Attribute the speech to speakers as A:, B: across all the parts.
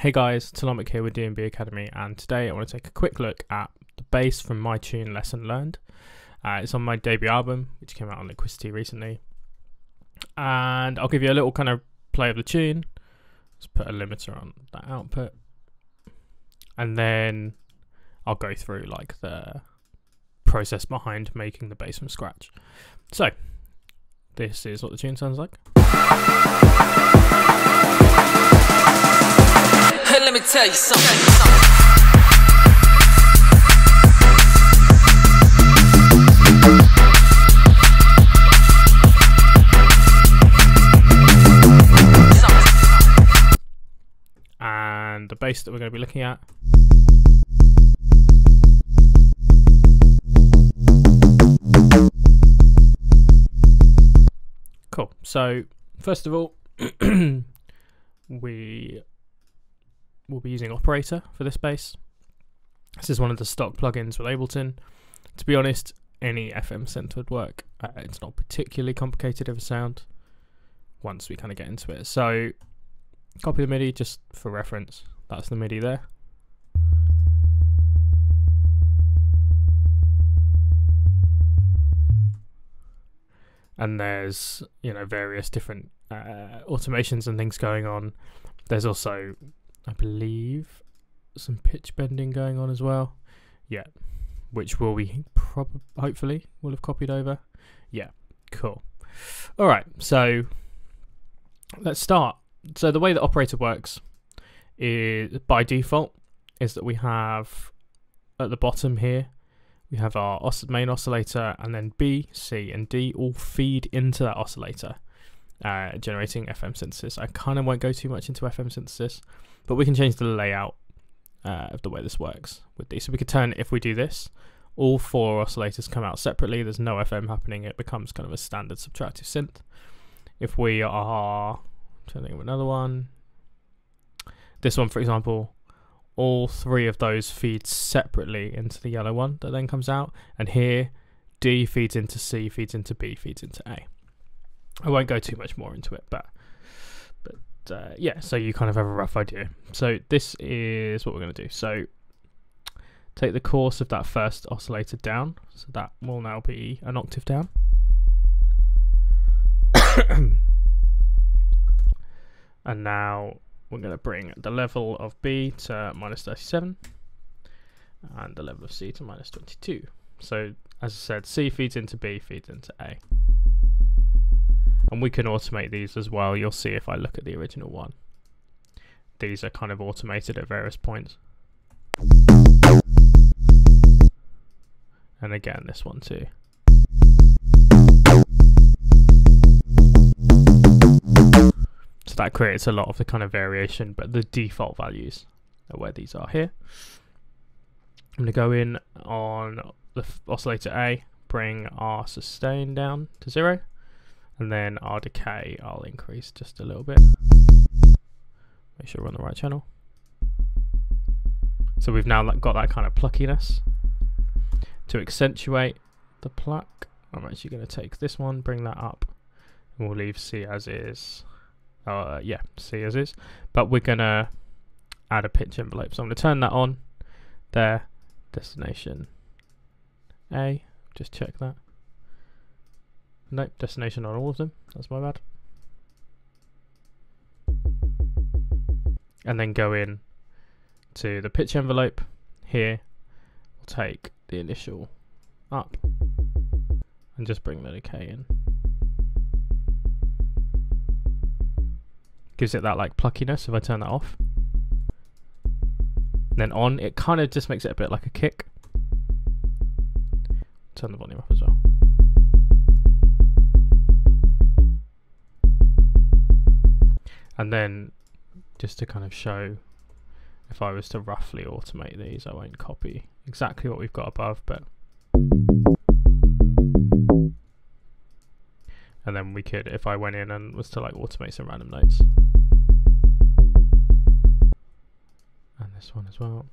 A: Hey guys, Telomic here with DNB Academy, and today I want to take a quick look at the bass from my tune Lesson Learned. It's on my debut album, which came out on Liquidity recently, and I'll give you a little kind of play of the tune. Let's put a limiter on that output, and then I'll go through like the process behind making the bass from scratch. So this is what the tune sounds like.
B: Let me tell you something.
A: And the bass that we're going to be looking at . Cool. So first of all, we will be using Operator for this bass. This is one of the stock plugins with Ableton. To be honest, any FM synth would work. It's not particularly complicated of a sound once we kind of get into it. So copy the MIDI just for reference. That's the MIDI there. And there's, various different automations and things going on. There's also, I believe, some pitch bending going on as well. Yeah, which will be hopefully will have copied over. Yeah, cool. All right, so let's start. So the way that Operator works is by default is that we have at the bottom here, we have our main oscillator, and then B, C, and D all feed into that oscillator, generating FM synthesis. I kind of won't go too much into FM synthesis, but we can change the layout of the way this works with these. So we could turn, if we do this, all four oscillators come out separately. There's no FM happening. It becomes kind of a standard subtractive synth. If we are turning another one, this one, for example, all three of those feed separately into the yellow one that then comes out. And here, D feeds into C, feeds into B, feeds into A. I won't go too much more into it, but yeah, so you kind of have a rough idea. So this is what we're going to do. So take the course of that first oscillator down. So that will now be an octave down. And now we're going to bring the level of B to -37 and the level of C to -22. So as I said, C feeds into B, feeds into A. And we can automate these as well. You'll see if I look at the original one. These are kind of automated at various points. And again, this one too. So that creates a lot of the kind of variation, but the default values are where these are here. I'm going to go in on the oscillator A, bring our sustain down to 0. And then our decay I'll increase just a little bit. Make sure we're on the right channel. So we've now got that kind of pluckiness. To accentuate the pluck, I'm actually going to take this one, bring that up, and we'll leave C as is. Yeah, C as is. But we're going to add a pitch envelope. So I'm going to turn that on there. Destination A. Just check that. Nope, destination on all of them. That's my bad. And then go in to the pitch envelope. Here, we'll take the initial up and just bring the decay in. Gives it that like pluckiness if I turn that off. And then on, it kind of just makes it a bit like a kick. Turn the volume up as well. And then, just to kind of show, if I was to roughly automate these, I won't copy exactly what we've got above, but... And then we could, if I went in and was to like automate some random notes. And this one as well.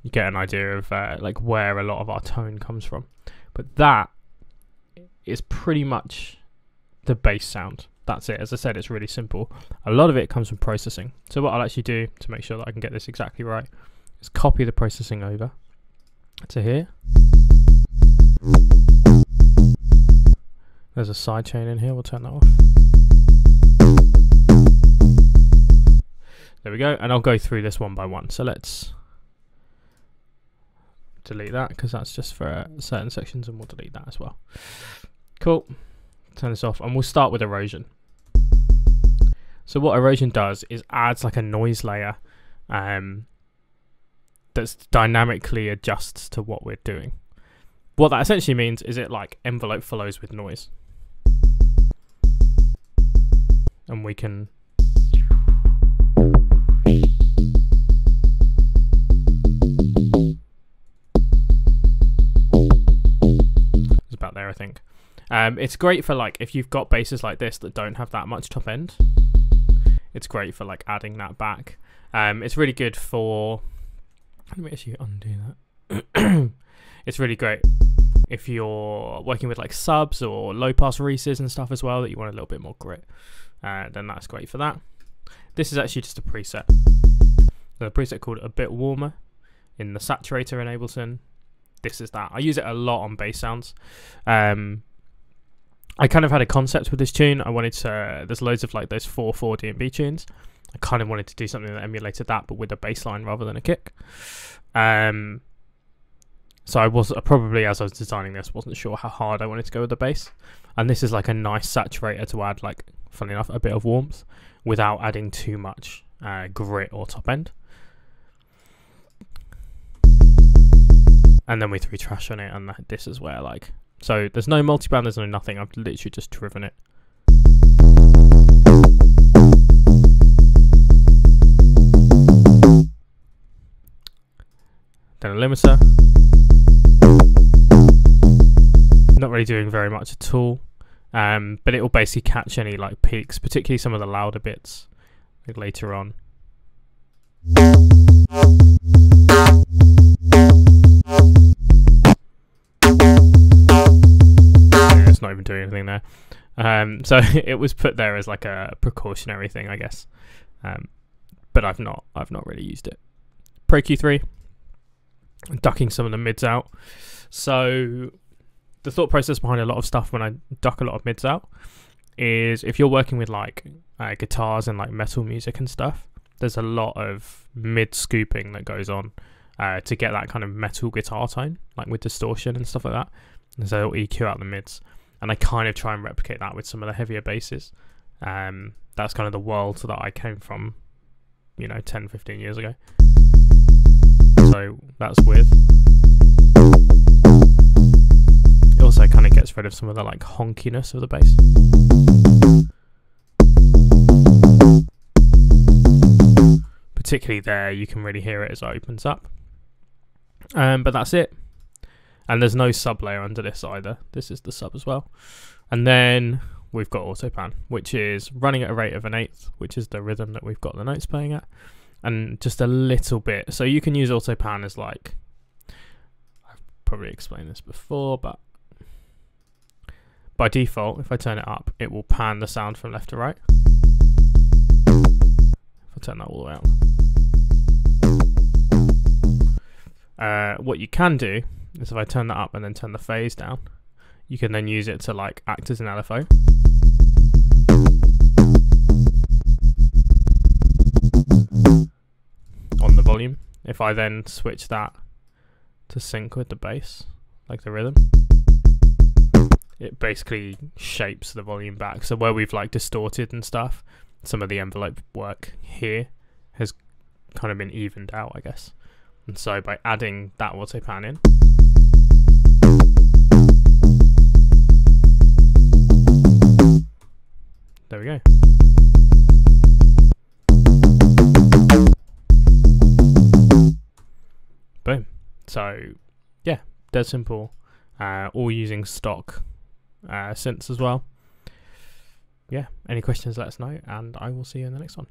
A: You get an idea of like where a lot of our tone comes from. But that is pretty much the bass sound. That's it. As I said, it's really simple. A lot of it comes from processing. So what I'll actually do to make sure that I can get this exactly right is copy the processing over to here. There's a sidechain in here. We'll turn that off. There we go. And I'll go through this one by one. So let's delete that because that's just for certain sections, and we'll delete that as well. Cool. Turn this off, and we'll start with erosion. So what erosion does is adds like a noise layer that's dynamically adjusts to what we're doing. What that essentially means is it like envelope follows with noise, and we can it's about there, I think. It's great for like if you've got basses like this that don't have that much top end. It's great for like adding that back. It's really good for. Let me actually undo that. It's really great if you're working with like subs or low pass reces and stuff as well that you want a little bit more grit. Then that's great for that. This is actually just a preset. The preset called A Bit Warmer in the Saturator in Ableton. This is that. I use it a lot on bass sounds. I kind of had a concept with this tune. I wanted to, there's loads of like those 4/4 DNB tunes. I kind of wanted to do something that emulated that, but with a bass line rather than a kick. So I was probably, as I was designing this, wasn't sure how hard I wanted to go with the bass. And this is like a nice saturator to add, like, funny enough, a bit of warmth without adding too much grit or top end. And then we threw trash on it, and this is where like. So there's no multiband, there's no nothing. I've literally just driven it. Then a limiter. Not really doing very much at all. But it will basically catch any like peaks, particularly some of the louder bits like later on. Not even doing anything there. So it was put there as like a precautionary thing, I guess. But I've not really used it. Pro Q3, ducking some of the mids out. So the thought process behind a lot of stuff when I duck a lot of mids out is if you're working with like guitars and like metal music and stuff, there's a lot of mid scooping that goes on to get that kind of metal guitar tone, like with distortion and stuff like that. And so it'll EQ out the mids. And I kind of try and replicate that with some of the heavier basses. That's kind of the world that I came from, 10, 15 years ago. So that's with. It also kind of gets rid of some of the like honkiness of the bass. Particularly there, you can really hear it as it opens up. But that's it. And there's no sub layer under this either. This is the sub as well. And then we've got autopan, which is running at a rate of 1/8, which is the rhythm that we've got the notes playing at. And just a little bit. So you can use autopan as like, I've probably explained this before, but by default, if I turn it up, it will pan the sound from left to right. If I turn that all the way up. What you can do is if I turn that up and then turn the phase down, you can then use it to like act as an LFO. On the volume. If I then switch that to sync with the bass, like the rhythm, it basically shapes the volume back. So where we've like distorted and stuff, some of the envelope work here has kind of been evened out, I guess. And so by adding that autopan in, there we go. Boom. So yeah, dead simple. All using stock synths as well. Yeah, any questions, let us know, and I will see you in the next one.